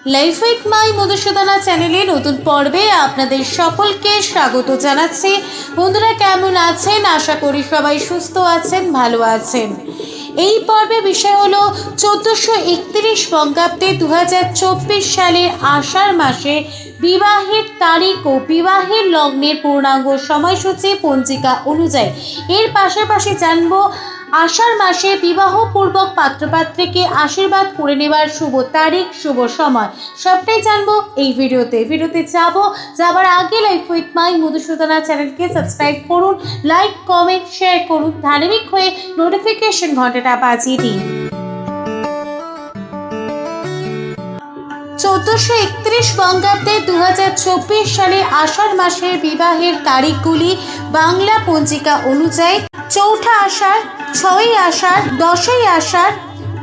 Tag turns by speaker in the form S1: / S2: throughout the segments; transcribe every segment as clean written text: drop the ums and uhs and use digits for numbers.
S1: Life with my Madhusudana চ্যানেলে নতুন পর্বে আপনাদের সকলকে স্বাগত জানাচ্ছি। বন্ধুরা কেমন আছেন? আশা করি সবাই সুস্থ আছেন, ভালো আছেন। এই পর্বে বিষয় হলো 1431 বঙ্গাব্দে 2024 সালের আষাঢ় মাসে বিবাহের তারিখ ও বিবাহের লগ্নের পূর্ণাঙ্গ সময়সূচি পঞ্জিকা অনুযায়ী। এর পাশাপাশি জানবো আষাঢ় মাসে বিবাহপূর্বক পাত্রপাত্রীকে আশীর্বাদ করে নেবার শুভ তারিখ, শুভ সময়, সবটাই জানবো এই ভিডিওতে যাবার আগে লাইফ উইথ মাই মধুসূদনা চ্যানেলকে সাবস্ক্রাইব করুন, লাইক কমেন্ট শেয়ার করুন, ধারাবাহিক হয়ে নোটিফিকেশন ঘন্টাটা বাজিয়ে দিন। 1431 বঙ্গাব্দে 2024 সালে আষাঢ় মাসের বিবাহের তারিখগুলি বাংলা পঞ্জিকা অনুযায়ী: 4 আষাঢ়, 6 আষাঢ়, 10 আষাঢ়,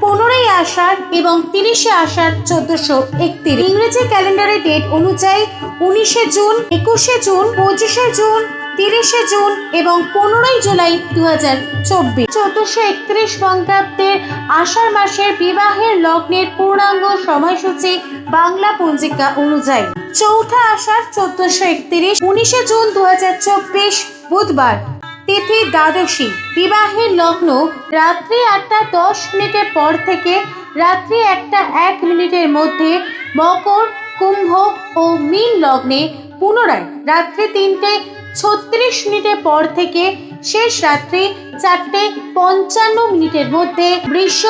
S1: 15 আষাঢ় এবং 30 আষাঢ় 1431। ইংরেজি ক্যালেন্ডারের ডেট অনুযায়ী 19 জুন, 21 জুন, 25 জুন, 30 জুন এবং 15 জুলাই 2024। 1431 বঙ্গাব্দের আষাঢ় মাসের বিবাহের লগ্নের পূর্ণাঙ্গ সময়সূচি বাংলা পঞ্জিকা অনুযায়ী: 4 আষাঢ় 1431, 19 জুন 2024 বুধবার, তিথি দ্বাদশী, বিবাহের লগ্ন রাত্রি 8:10 পর থেকে রাত্রি 1:01 মধ্যে মকর, কুম্ভ ও মীন লগ্নে পুনরায় রাত্রি 3:36 পর থেকে শেষ রাত্রি 4:55 মধ্যে বৃষ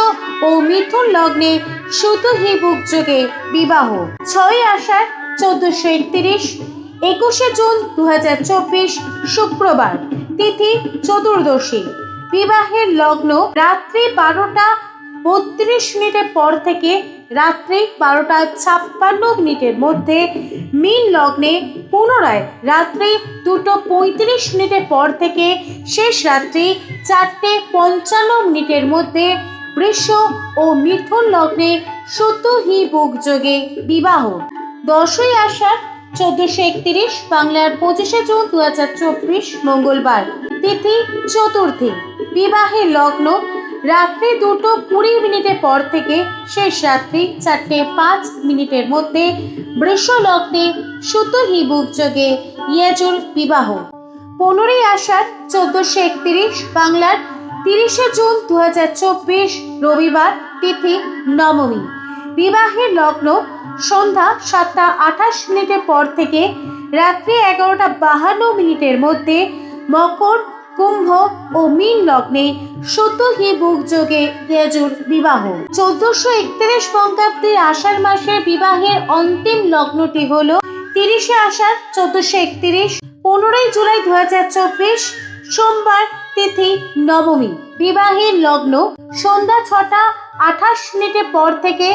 S1: ও মিথুন লগ্নে সুতুহিবুক যোগে বিবাহ। 6 আষাঢ় 1431, 21 জুন 2024 শুক্রবার, তিথি চতুর্দশী, বিবাহের লগ্ন রাত্রি 12:32 পর থেকে রাত্রি 12:56 মধ্যে মীন লগ্নে পুনরায় রাত্রি 2:35 পর থেকে শেষ রাত্রি 4:55 মধ্যে বৃষ ও মিথুন লগ্নে সুতুহিবুক যোগে বিবাহ। 10 আষাঢ় 1431 বাংলার 25 জুন 2024 মঙ্গলবার, তিথি চতুর্থী, বিবাহের লগ্ন রাত্রি 2:20 পর থেকে শেষ রাত্রি 4:05 মধ্যে বৃষ লগ্নে সুতুহিবুক যোগে ইয়েজুর বিবাহ। 15 আষাঢ় 1431 বাংলার 30 জুন 2024 রবিবার, তিথি নবমী, বিবাহের লগ্ন সন্ধ্যা 7:28 পর থেকে রাত্রি 11:52 মধ্যে মকর, কুম্ভ ও মীন লগ্নে সুতুহিবুক যোগে ইয়েজুর বিবাহ। 1431 বঙ্গাব্দের আষাঢ় মাসের বিবাহের অন্তিম লগ্নটি হল 30 আষাঢ় 1431, 15 জুলাই 2024 সোমবার, তিথি নবমী, বিবাহের লগ্ন সন্ধ্যা 6:28 পর থেকে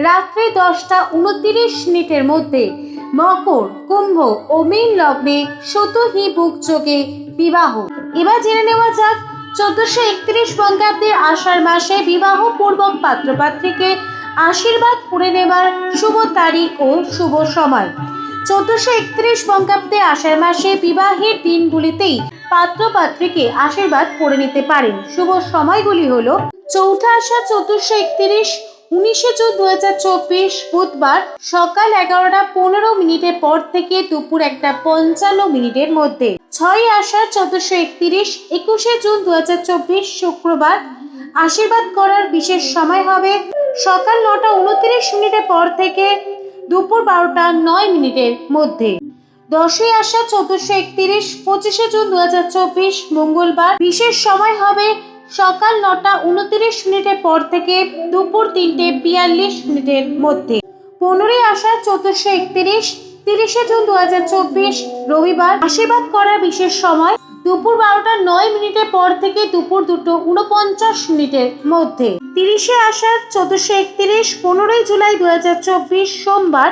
S1: রাত্রি 10:29 মধ্যে মকর, কুম্ভ ও মীন লগ্নে সুতুহিবুক যোগে বিবাহ। এবার জেনে নেওয়া যাক 1431 বঙ্গাব্দের আষাঢ় মাসে বিবাহ পূর্বক পাত্রপাত্রীকে আশীর্বাদ করে নেবার শুভ তারিখ ও শুভ সময়। 1431 বঙ্গাব্দে আষাঢ় মাসে বিবাহের দিনগুলিতেই পাত্রপাত্রীকে আশীর্বাদ করে নিতে পারেন। শুভ সময়গুলি হলো: 4 আষাঢ় 1431, 19 জুন 2024 বুধবার, সকাল 11:15 পর থেকে দুপুর 1:55 মধ্যে। 6 আষাঢ় 1431, 21 জুন 2024 শুক্রবার, আশীর্বাদ করার বিশেষ সময় হবে সকাল 9:29 পর থেকে দুপুর 12:09 মধ্যে। 10 আষাঢ় 1431, 25 জুন 2024 মঙ্গলবার, বিশেষ সময় হবে সকাল 9:29 পর থেকে দুপুর 3:42 মধ্যে। 15 আষাঢ় 1431, 30 জুন 2024 রবিবার, আশীর্বাদ করার বিশেষ সময় দুপুর 12:09 পর থেকে দুপুর 2:49 মধ্যে। 30 আষাঢ় 1431, 15 জুলাই 2024 সোমবার,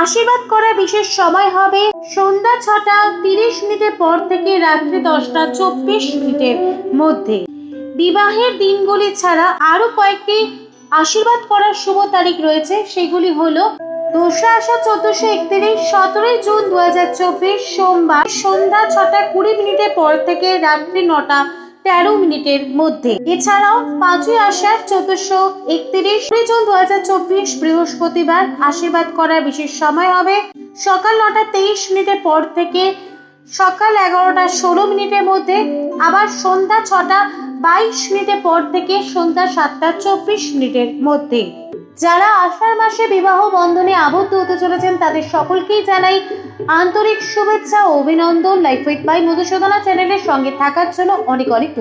S1: আশীর্বাদ করার বিশেষ সময় হবে সন্ধ্যা 6:30 পর থেকে রাত্রি 10:24 মধ্যে। বিবাহের দিনগুলি ছাড়া আরো কয়েকটি আশীর্বাদ করার শুভ তারিখ রয়েছে, সেগুলি হলো: 2 আষাঢ় 1431, 17 জুন 2024 সোমবার, সন্ধ্যা 6:20 পর থেকে রাত্রি 13 মিনিটের মধ্যে। এছাড়াও 5ই আষাঢ় 1431 জুন 2024 বৃহস্পতিবার আশীর্বাদ করার বিশেষ সময় হবে সকাল 9টা 23 মিনিটের পর থেকে সকাল 11টা 16 মিনিটের মধ্যে, আবার সন্ধ্যা 6টা 22 মিনিটের পর থেকে সন্ধ্যা 7টা 24 মিনিটের মধ্যে। যারা আষাঢ় মাসে বিবাহ বন্ধনে আবদ্ধ হতে চলেছেন তাদের সকলকেই জানাই আন্তরিক শুভেচ্ছা ও অভিনন্দন। লাইফ উইথ বাই মধুসূদনা চ্যানেলের সঙ্গে থাকার জন্য অনেক অনেক